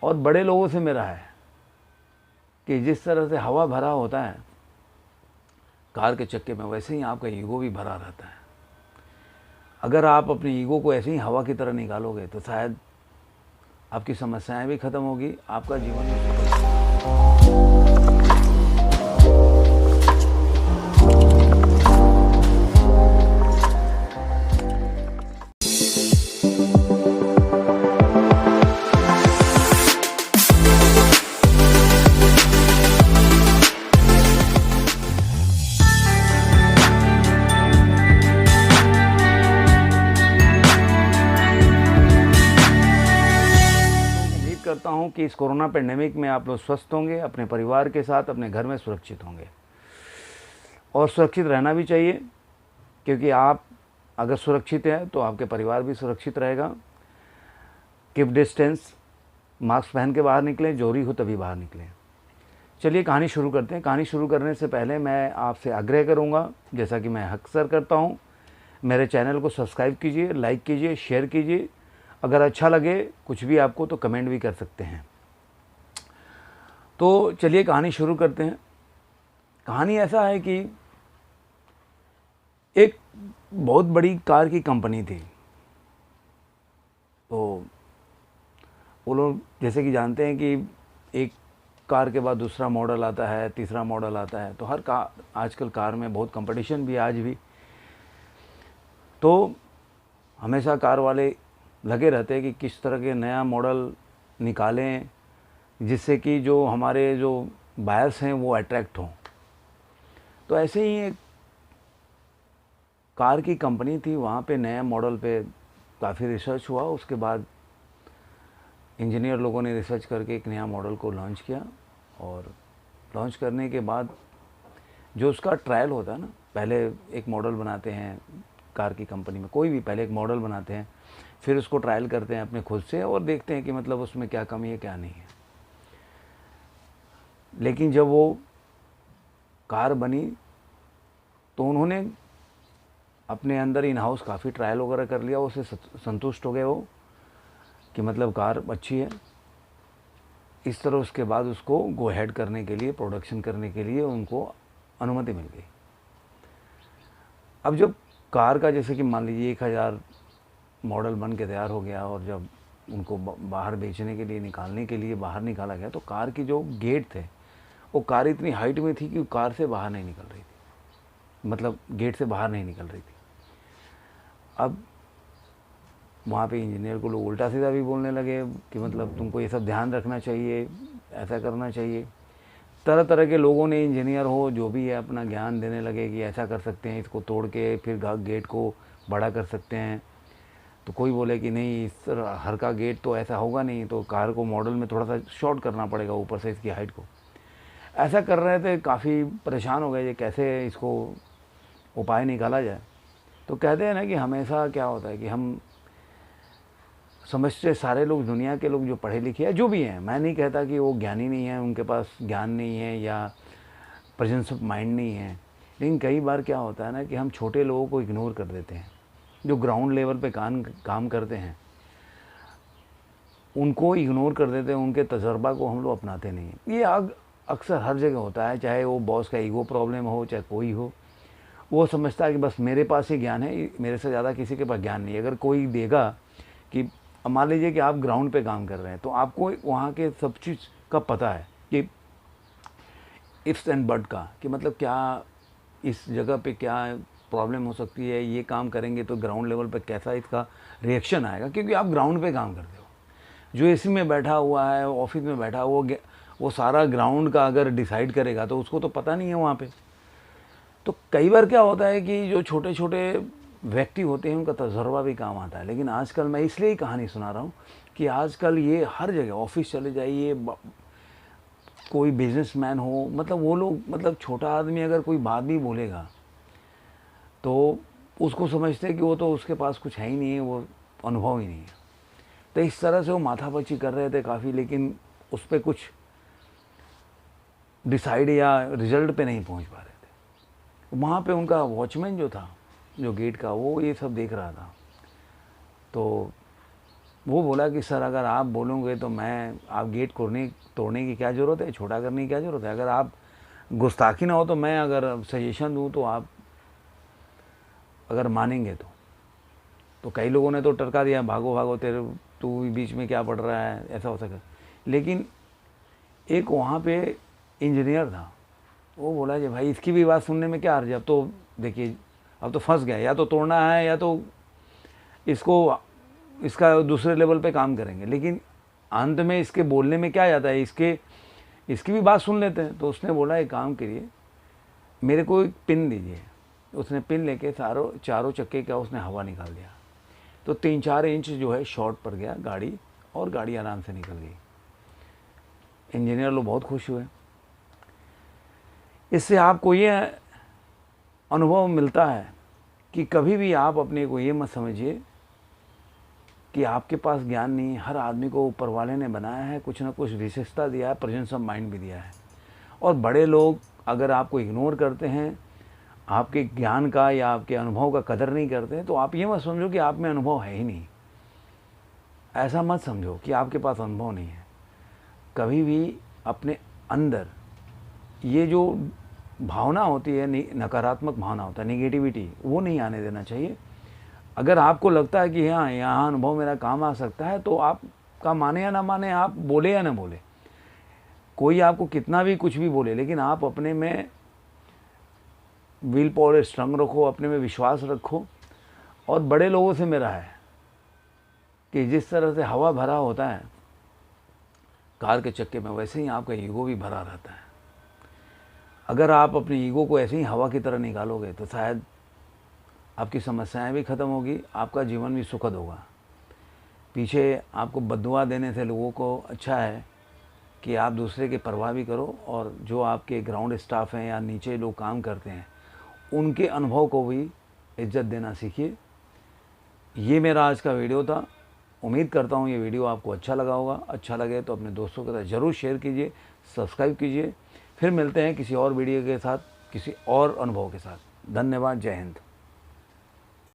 और बड़े लोगों से मेरा है कि जिस तरह से हवा भरा होता है कार के चक्के में, वैसे ही आपका ईगो भी भरा रहता है। अगर आप अपने ईगो को ऐसे ही हवा की तरह निकालोगे तो शायद आपकी समस्याएं भी खत्म होगी, आपका जीवन भी सफल होगा। करता हूं कि इस कोरोना पेंडेमिक में आप लोग स्वस्थ होंगे, अपने परिवार के साथ अपने घर में सुरक्षित होंगे, और सुरक्षित रहना भी चाहिए, क्योंकि आप अगर सुरक्षित हैं तो आपके परिवार भी सुरक्षित रहेगा। कीप डिस्टेंस, मास्क पहन के बाहर निकलें, जरूरी हो तभी बाहर निकलें। चलिए कहानी शुरू करते हैं। कहानी शुरू करने से पहले मैं आपसे आग्रह करूंगा, जैसा कि मैं अक्सर करता हूं, मेरे चैनल को सब्सक्राइब कीजिए, लाइक कीजिए, शेयर कीजिए। अगर अच्छा लगे कुछ भी आपको तो कमेंट भी कर सकते हैं। तो चलिए कहानी शुरू करते हैं। कहानी ऐसा है कि एक बहुत बड़ी कार की कंपनी थी। तो वो लोग जैसे कि जानते हैं कि एक कार के बाद दूसरा मॉडल आता है, तीसरा मॉडल आता है, तो हर कार आजकल कार में बहुत कंपटीशन भी है आज भी। तो हमेशा कार वाले लगे रहते हैं कि किस तरह के नया मॉडल निकालें जिससे कि जो हमारे जो बायर्स हैं वो अट्रैक्ट हों। तो ऐसे ही एक कार की कंपनी थी, वहाँ पे नया मॉडल पे काफ़ी रिसर्च हुआ। उसके बाद इंजीनियर लोगों ने रिसर्च करके एक नया मॉडल को लॉन्च किया, और लॉन्च करने के बाद जो उसका ट्रायल होता है ना, पहले एक मॉडल बनाते हैं कार की कंपनी में, कोई भी पहले एक मॉडल बनाते हैं, फिर उसको ट्रायल करते हैं अपने खुद से और देखते हैं कि मतलब उसमें क्या कमी है क्या नहीं है। लेकिन जब वो कार बनी तो उन्होंने अपने अंदर इन हाउस काफ़ी ट्रायल वगैरह कर लिया, उससे संतुष्ट हो गए वो कि मतलब कार अच्छी है। इस तरह उसके बाद उसको गो हेड करने के लिए, प्रोडक्शन करने के लिए उनको अनुमति मिल गई। अब जब कार का जैसे कि मान लीजिए 1000 मॉडल बन के तैयार हो गया, और जब उनको बाहर बेचने के लिए, निकालने के लिए बाहर निकाला गया, तो कार की जो गेट थे वो कार इतनी हाइट में थी कि कार से बाहर नहीं निकल रही थी, मतलब गेट से बाहर नहीं निकल रही थी। अब वहाँ पे इंजीनियर को लोग उल्टा सीधा भी बोलने लगे कि मतलब तुमको ये सब ध्यान रखना चाहिए, ऐसा करना चाहिए। तरह तरह के लोगों ने, इंजीनियर हो जो भी है, अपना ज्ञान देने लगे कि ऐसा कर सकते हैं, इसको तोड़ के फिर गेट को बड़ा कर सकते हैं। तो कोई बोले कि नहीं, इस तरह हर का गेट तो ऐसा होगा नहीं, तो कार को मॉडल में थोड़ा सा शॉर्ट करना पड़ेगा ऊपर से इसकी हाइट को। ऐसा कर रहे थे, काफ़ी परेशान हो गए ये कैसे इसको उपाय निकाला जाए। तो कहते हैं ना कि हमेशा क्या होता है कि हम समझते, सारे लोग, दुनिया के लोग जो पढ़े लिखे हैं, जो भी हैं, मैं नहीं कहता कि वो ज्ञानी नहीं है, उनके पास ज्ञान नहीं है या प्रेजेंस ऑफ माइंड नहीं है, लेकिन कई बार क्या होता है ना कि हम छोटे लोगों को इग्नोर कर देते हैं, जो ग्राउंड लेवल पे काम करते हैं उनको इग्नोर कर देते हैं, उनके तजर्बा को हम लोग अपनाते नहीं हैं। ये अक्सर हर जगह होता है, चाहे वो बॉस का ईगो प्रॉब्लम हो, चाहे कोई हो। वो समझता है कि बस मेरे पास ही ज्ञान है, मेरे से ज़्यादा किसी के पास ज्ञान नहीं है। अगर कोई देगा कि मान लीजिए कि आप ग्राउंड पे काम कर रहे हैं, तो आपको वहाँ के सब चीज़ का पता है कि इफ्स एंड बट का, कि मतलब क्या इस जगह पे क्या प्रॉब्लम हो सकती है, ये काम करेंगे तो ग्राउंड लेवल पे कैसा इसका रिएक्शन आएगा, क्योंकि आप ग्राउंड पे काम करते हो। जो एसी में बैठा हुआ है, ऑफिस में बैठा हुआ, वो सारा ग्राउंड का अगर डिसाइड करेगा तो उसको तो पता नहीं है वहाँ पे। तो कई बार क्या होता है कि जो छोटे छोटे व्यक्ति होते हैं उनका तजर्बा भी काम आता है। लेकिन आजकल मैं इसलिए ही कहानी सुना रहा हूँ कि आजकल ये हर जगह, ऑफिस चले जाइए, कोई बिजनेसमैन हो, मतलब वो लोग, मतलब छोटा आदमी अगर कोई बात भी बोलेगा तो उसको समझते हैं कि वो तो उसके पास कुछ है ही नहीं है, वो अनुभव ही नहीं है। तो इस तरह से वो माथापच्ची कर रहे थे काफ़ी, लेकिन उस पर कुछ डिसाइड या रिजल्ट पे नहीं पहुंच पा रहे थे। वहाँ पे उनका वॉचमैन जो था, जो गेट का, वो ये सब देख रहा था। तो वो बोला कि सर अगर आप बोलोगे तो मैं, आप गेट तोड़ने की क्या ज़रूरत है, छोटा करने की क्या ज़रूरत है, अगर आप गुस्ताखी ना हो तो मैं अगर सजेशन दूँ तो आप अगर मानेंगे तो कई लोगों ने तो टरका दिया, भागो भागो तेरे, तू बीच में क्या पढ़ रहा है, ऐसा हो सके। लेकिन एक वहाँ पे इंजीनियर था, वो बोला कि भाई इसकी भी बात सुनने में क्या हर्ज है, अब तो देखिए अब तो फंस गया, या तो तोड़ना है या तो इसका दूसरे लेवल पे काम करेंगे, लेकिन अंत में इसके बोलने में क्या जाता है, इसकी भी बात सुन लेते हैं। तो उसने बोला एक काम करिए, मेरे को एक पिन दीजिए। उसने पिन लेके चारों चक्के का उसने हवा निकाल दिया, तो 3-4 इंच जो है शॉर्ट पड़ गया गाड़ी, और गाड़ी आराम से निकल गई। इंजीनियर लोग बहुत खुश हुए। इससे आपको ये अनुभव मिलता है कि कभी भी आप अपने को ये मत समझिए कि आपके पास ज्ञान नहीं है। हर आदमी को ऊपर वाले ने बनाया है, कुछ ना कुछ विशेषता दिया है, प्रेजेंस ऑफ माइंड भी दिया है। और बड़े लोग अगर आपको इग्नोर करते हैं, आपके ज्ञान का या आपके अनुभव का कदर नहीं करते हैं, तो आप ये मत समझो कि आप में अनुभव है ही नहीं। ऐसा मत समझो कि आपके पास अनुभव नहीं है। कभी भी अपने अंदर ये जो भावना होती है, नकारात्मक भावना होता है, नेगेटिविटी, वो नहीं आने देना चाहिए। अगर आपको लगता है कि हाँ यहाँ अनुभव मेरा काम आ सकता है, तो आपका माने या ना माने, आप बोले या ना बोले, कोई आपको कितना भी कुछ भी बोले, लेकिन आप अपने में विल पावर स्ट्रांग रखो, अपने में विश्वास रखो। और बड़े लोगों से मेरा है कि जिस तरह से हवा भरा होता है कार के चक्के में, वैसे ही आपका ईगो भी भरा रहता है। अगर आप अपने ईगो को ऐसे ही हवा की तरह निकालोगे तो शायद आपकी समस्याएं भी ख़त्म होगी, आपका जीवन भी सुखद होगा। पीछे आपको बद्दुआ देने से लोगों को अच्छा है कि आप दूसरे की परवाह भी करो, और जो आपके ग्राउंड स्टाफ हैं या नीचे लोग काम करते हैं, उनके अनुभव को भी इज्जत देना सीखिए। ये मेरा आज का वीडियो था। उम्मीद करता हूँ ये वीडियो आपको अच्छा लगा होगा। अच्छा लगे तो अपने दोस्तों के साथ ज़रूर शेयर कीजिए, सब्सक्राइब कीजिए। फिर मिलते हैं किसी और वीडियो के साथ, किसी और अनुभव के साथ। धन्यवाद। जय हिंद।